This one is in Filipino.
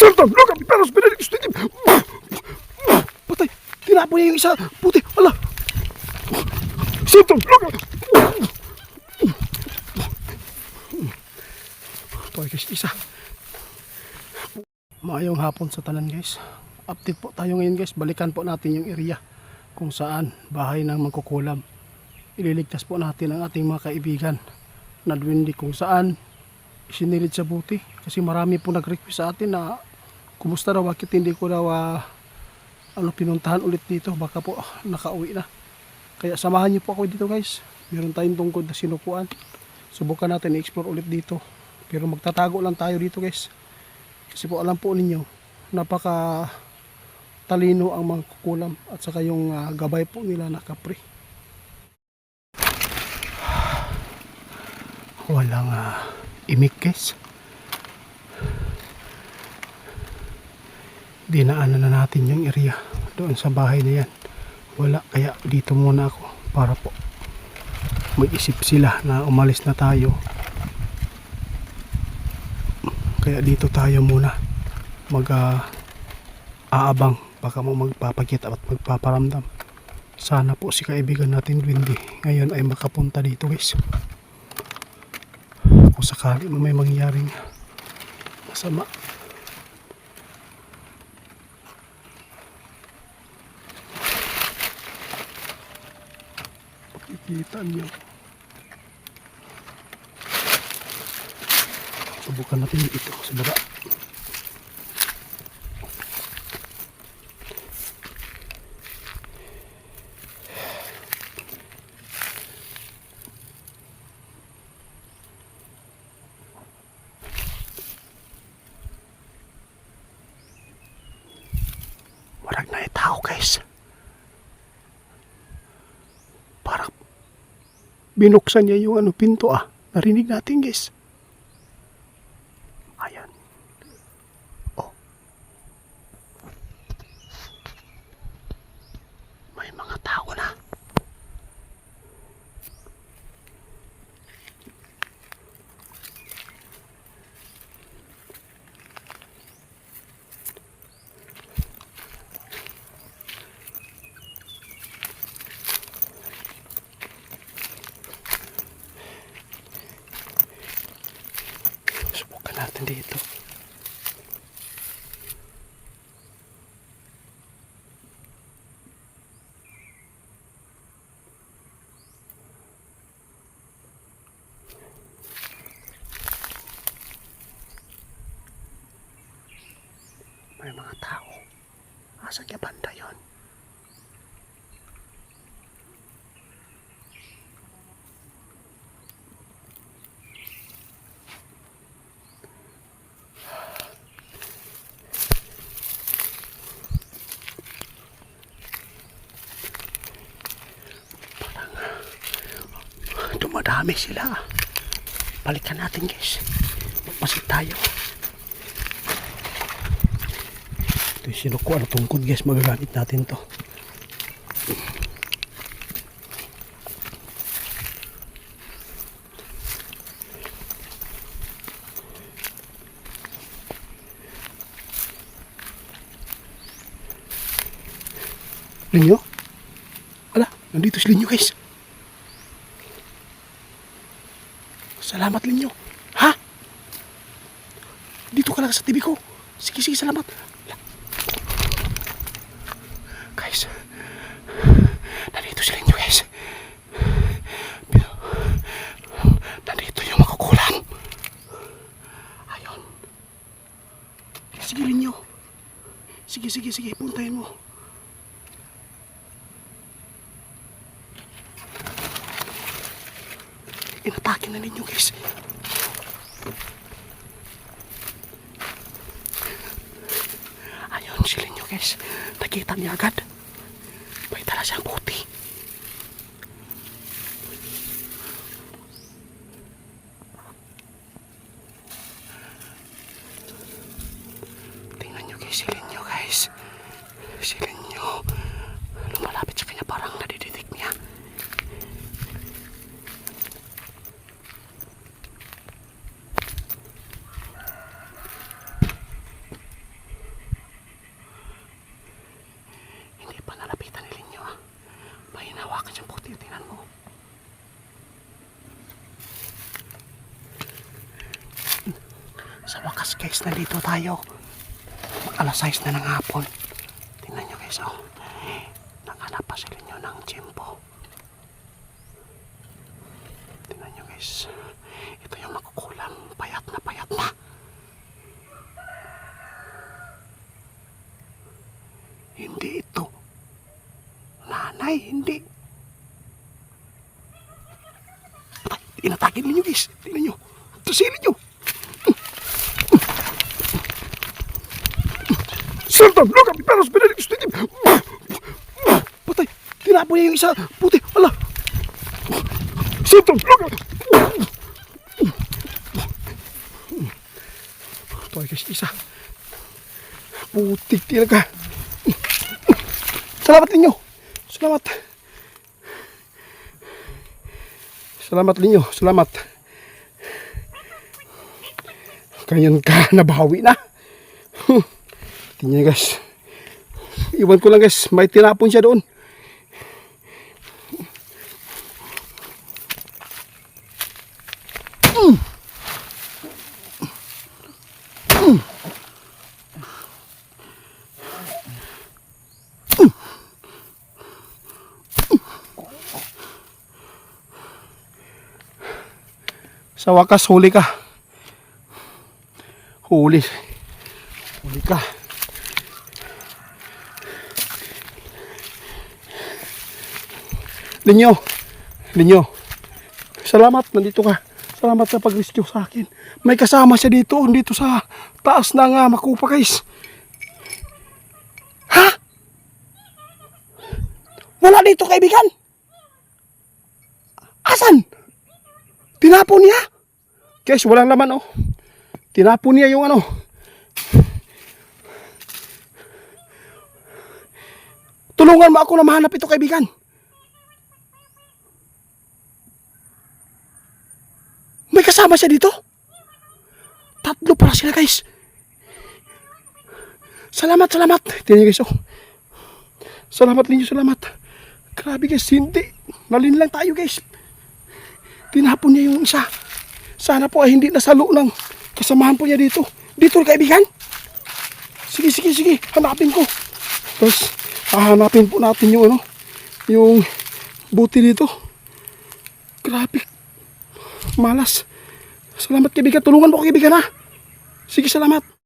Santa Luca, Piperos, Benedictus, Titim. Patay. Tinapo niya yung isa. Puti. Ala. Santa Luca. Ito guys, isa. Maayong hapon sa tanan guys. Update po tayo ngayon guys. Balikan po natin yung area kung saan bahay ng mangkukulam. Ililigtas po natin ang ating mga kaibigan na duwende kung saan isinilid sa buti. Kasi marami po nag-request sa atin na kumusta daw, bakit hindi ko daw pinuntahan ulit dito. Baka po nakauwi na. Kaya samahan niyo po ako dito guys. Meron tayong tungkod na sinukuan. Subukan natin i-explore ulit dito. Pero magtatago lang tayo dito guys. Kasi po alam po ninyo, napaka talino ang mga kukulam at saka yung gabay po nila na kapre. Walang imik guys. Dinaanan na natin yung area doon sa bahay na yan. Wala, kaya dito muna ako para po mag-isip sila na umalis na tayo. Kaya dito tayo muna aabang, baka mo magpapakita at magpaparamdam. Sana po si kaibigan natin Wendy ngayon ay makapunta dito guys. Kung sakali may mangyaring masama. Pakikita niyo. Subukan natin ito sa baba. Marag na tao guys. Parang binuksan niya yung pinto Narinig natin guys. Ayan. Oh. May mga tao na. Subukan natin dito. May mga tao. Asa kaya banda yun? Dumadami sila. Balikan natin guys. Magpasit tayo. Ito yung sinukuan na tungkod guys. Magagamit natin to. Linyo? Ala, nandito si Linyo guys. Salamat Linyo. Ha? Dito ka lang sa TV ko. Sige, salamat. Guys, nandito si Linyo guys. Pero, nandito yung makukulam. Ayun. Sige Linyo. Sige, puntahin mo. Inatake na ninyo guys. Ayun sila nyo guys. Nakita niya agad. May tala siyang puti. Tingnan nyo guys. Sila nyo guys. Sila nyo. Lumalapit sa kanya, parang nadidetect niya. Sa wakas guys, nandito tayo. Alas 6 na ng hapon. Tingnan nyo guys, oh. Naghanap pa sila nyo ng tiyempo. Tingnan nyo guys. Ito yung makukulam. Payat na payat na. Hindi ito. Nanay, hindi. Patay, inatake ninyo guys. Tingnan nyo. Tusilin nyo. Sultan, look at me, Paros, Benedictus, patay, tinapo niya yung isa, puti, ala. Sultan, look at me. Ito ay guys, isa. Putik talaga. Salamat ninyo. Salamat. Salamat ninyo, salamat. Ganyan ka, nabawi na. Tingnan guys. Iwan ko lang guys, may tinapon siya doon. Sa wakas, huli ka. Huli ka. Linyo, salamat, nandito ka. Salamat sa pag-rescue sa akin. May kasama siya dito sa taas ng makupa guys. Ha? Wala dito kaibigan? Asan? Tinapon niya? Guys, walang laman oh. Tinapon niya yung ano. Tulungan mo ako na mahanap ito kaibigan. May kasama siya dito? Tatlo pala sila guys. Salamat. Tingnan guys oh. Salamat ninyo, salamat. Grabe guys, hindi. Nalin lang tayo guys. Tinapon niya yung isa. Sana po ay hindi nasalo ng kasamahan po niya dito. Dito kaibigan. Sige. Hanapin ko. Tapos, hahanapin po natin yung ano. Yung buti dito. Grabe. Malas. Salamat kaibigan. Tulungan mo ko kaibigan ha. Sige, salamat.